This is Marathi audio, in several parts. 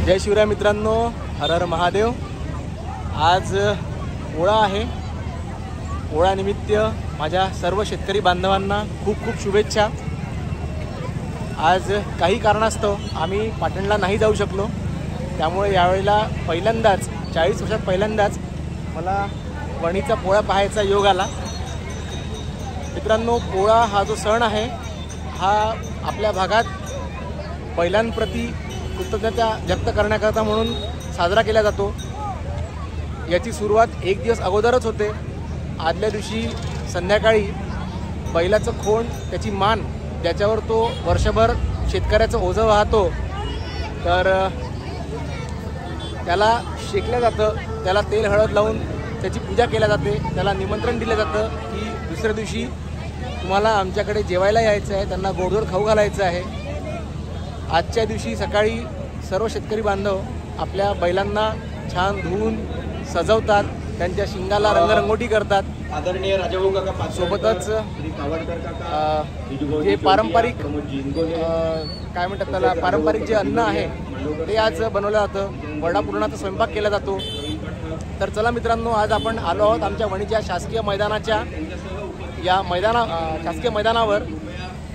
जय शिवराय मित्रांनो, हर हर महादेव। आज पोळा आहे। पोळानिमित्त माझ्या सर्व शेतकरी बांधवांना खूप खूप शुभेच्छा। आज काही कारणास्तव आम्ही पाटणला नाही जाऊ शकलो, त्यामुळे यावेळेला पहिल्यांदाच 40 वर्षात पहिल्यांदाच मला वणीचा पोळा पाहायचा योग आला। मित्रांनो, पोळा हा जो सण आहे हा आपल्या भागात बैलांप्रती कृतज्ञता व्यक्त करण्याकरता म्हणून साजरा केला जातो। याची सुरुवात एक दिवस अगोदरच होते। आदल्या दिवशी संध्याकाळी बैलाचं खोंड, त्याची मान, ज्याच्यावर तो वर्षभर शेतकऱ्याचं ओझं वाहतो, तर त्याला शेकलं जातं, त्याला तेल हळद लावून त्याची पूजा केली जाते। त्याला निमंत्रण दिलं जातं की दुसऱ्या दिवशी तुम्हाला आमच्याकडे जेवायला यायचं आहे, त्यांना गोडधोड खाऊ घालायचं आहे। आजच्या दिवशी सकाळी सर्व शेतकरी बांधव आपल्या बैलांना छान धुवून सजवतात, त्यांच्या शिंगाला रंगरंगोटी करतात। आदरणीय राजाभाऊ काका, सोबतच जे पारंपरिक काय म्हणतात त्याला, पारंपरिक जे अन्न आहे ते आज बनवलं जातं। वडापुरणाचा स्वयंपाक केला जातो। तर चला मित्रांनो, आज आपण आलो आहोत आमच्या वणीच्या शासकीय मैदानाच्या शासकीय मैदानावर।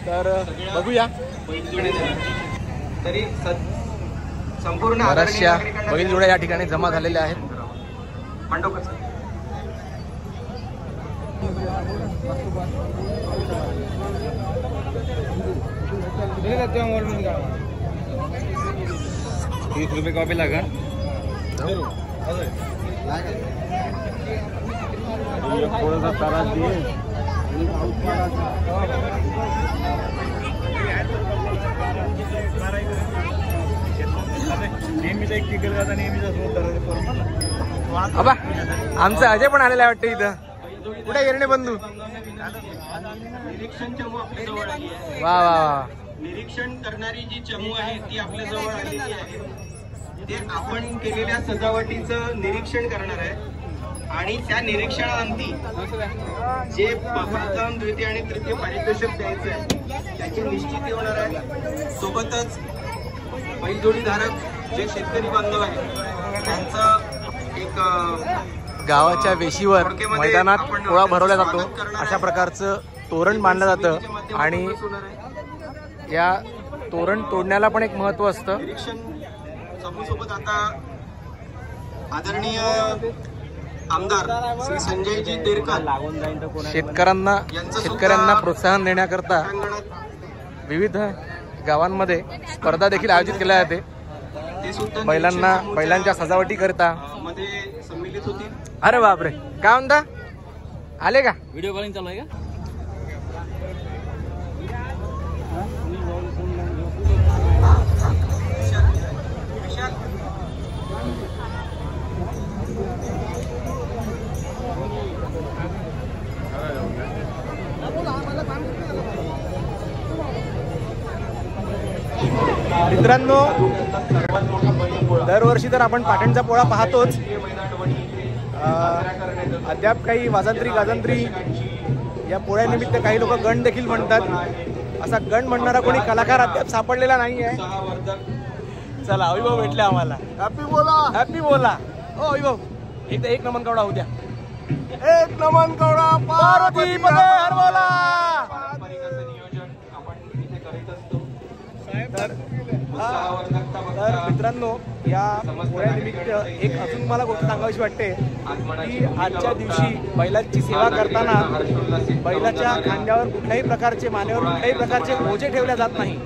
तर बघूया, तरी संपूर्ण बऱ्याचशा बैलजोड्या या ठिकाणी जमा झालेल्या आहेत। ₹30 कॉपी लागा। थोडासा त्रास दिए नेहमीच एक टिकल जाता, नेहमीच आबा आमचं अजय पण आलेला आहे वाटतं इथं। कुठे येरणे बंधू? निरीक्षण चमू आपल्या जवळ आली आहे। वा वा वा। निरीक्षण करणारी जी चमू आहे ती आपल्या जवळ आलेली आहे। ते आपण केलेल्या सजावटीचं निरीक्षण करणार आहे आणि त्या निरीक्षणाअंती जे प्रथम, द्वितीय आणि तृतीय पारितोषिक द्यायचं आहे त्याची निश्चिती होणार आहे। सोबतच बैलजोडीधारक जे शेतकरी बांधव आहेत त्यांचं एक गावाच्या वेशीवर मैदानात पोळा भरवला जातो, अशा प्रकारचं तोरण बांधलं जातं आणि या तोरण तोडण्याला पण एक महत्त्व असतं। निरीक्षण समूहसोबत आता आदरणीय आमदार श्री संजयजी देरकर शेतकऱ्यांना प्रोत्साहन देण्याकरता विविध गावांमध्ये स्पर्धा देखील आयोजित केल्या जाते। बैलांच्या सजावटी करता मध्ये सम्मिलित होतील। अरे बापरे, काय म्हणता, आले का? व्हिडिओ कॉलिंग चालू आहे का? मित्रांनो, दरवर्षी तर आपण पाटणचा पोळा पाहतोच। अद्याप काही वाजंत्री गाजंत्री या पोळ्यानिमित्त काही लोक गण देखील म्हणतात। असा गण म्हणणारा कोणी कलाकार अद्याप सापडलेला नाही आहे। चला, वैभव भेटले आम्हाला। हॅपी बोला, हॅपी बोला। ओ वैभव, एक नमन कवडा होऊ द्या। एक नमन कवडा पार्वती पदे हर बोला। तर मित्रांनो, या पोळ्यानिमित्त एक अजून मला गोष्ट सांगावीशी वाटते की आजच्या दिवशी बैलांची सेवा करताना बैलाच्या खांद्यावर कुठल्याही प्रकारचे, मानेवर कुठल्याही प्रकारचे ओझे ठेवले जात नाही।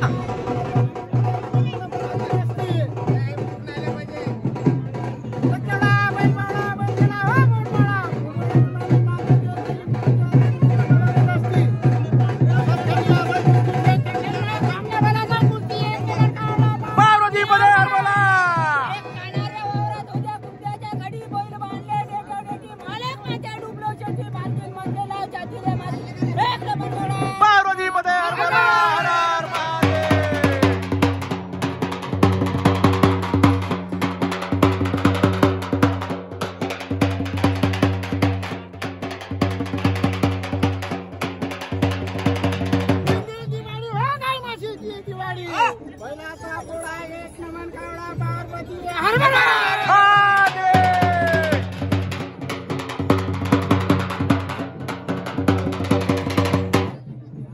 पार्वती पदे हर हर महादेव।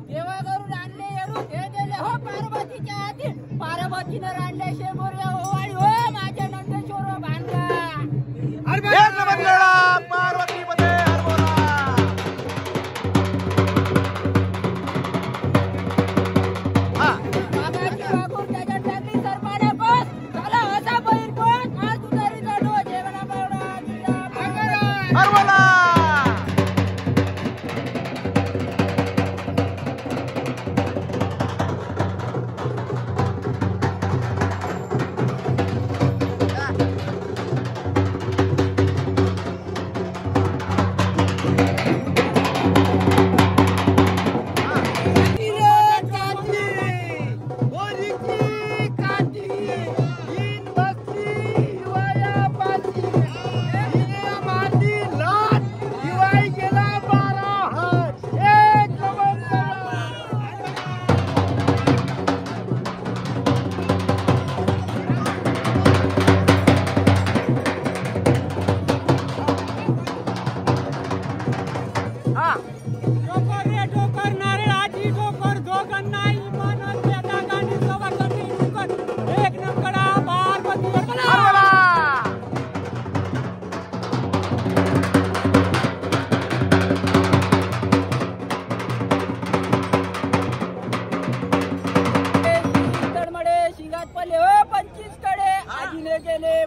देवाघरून आणले येरू हे दिले हो पार्वतीच्या हाती पार्वतीनं रांडले शेमोऱ्या ओवाळी हो माझ्या नंदेश्वर भांडा पार्वती मध्ये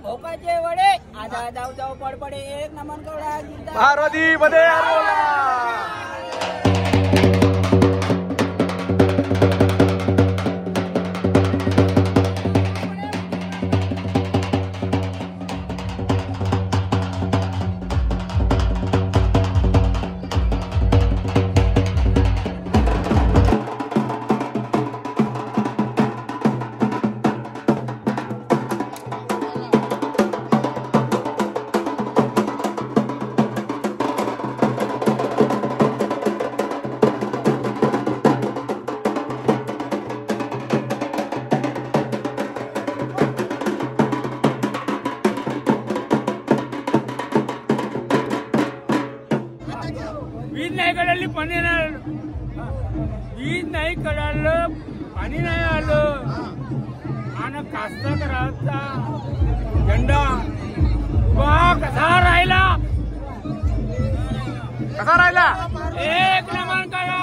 भोकाचे वडे आधा जाऊ जाऊ पडपडे एक नमन कवडा पार्वती मध्ये वीज नाही कळाली पाणी नाही वीज नाही कळालं पाणी नाही आलं आणि कास्तकाराचा झेंडा उभा कसा राहिला एक नमन करा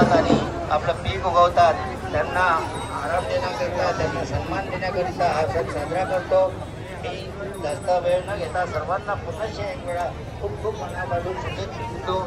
आणि आपलं पीक उगवतात त्यांना आराम देण्याकरिता त्यांना सन्मान देण्याकरिता हा सण साजरा करतो. मी जास्त वेळ न घेता सर्वांना पुन्हा एक वेळा खूप खूप मनापासून शुभेच्छा देतो.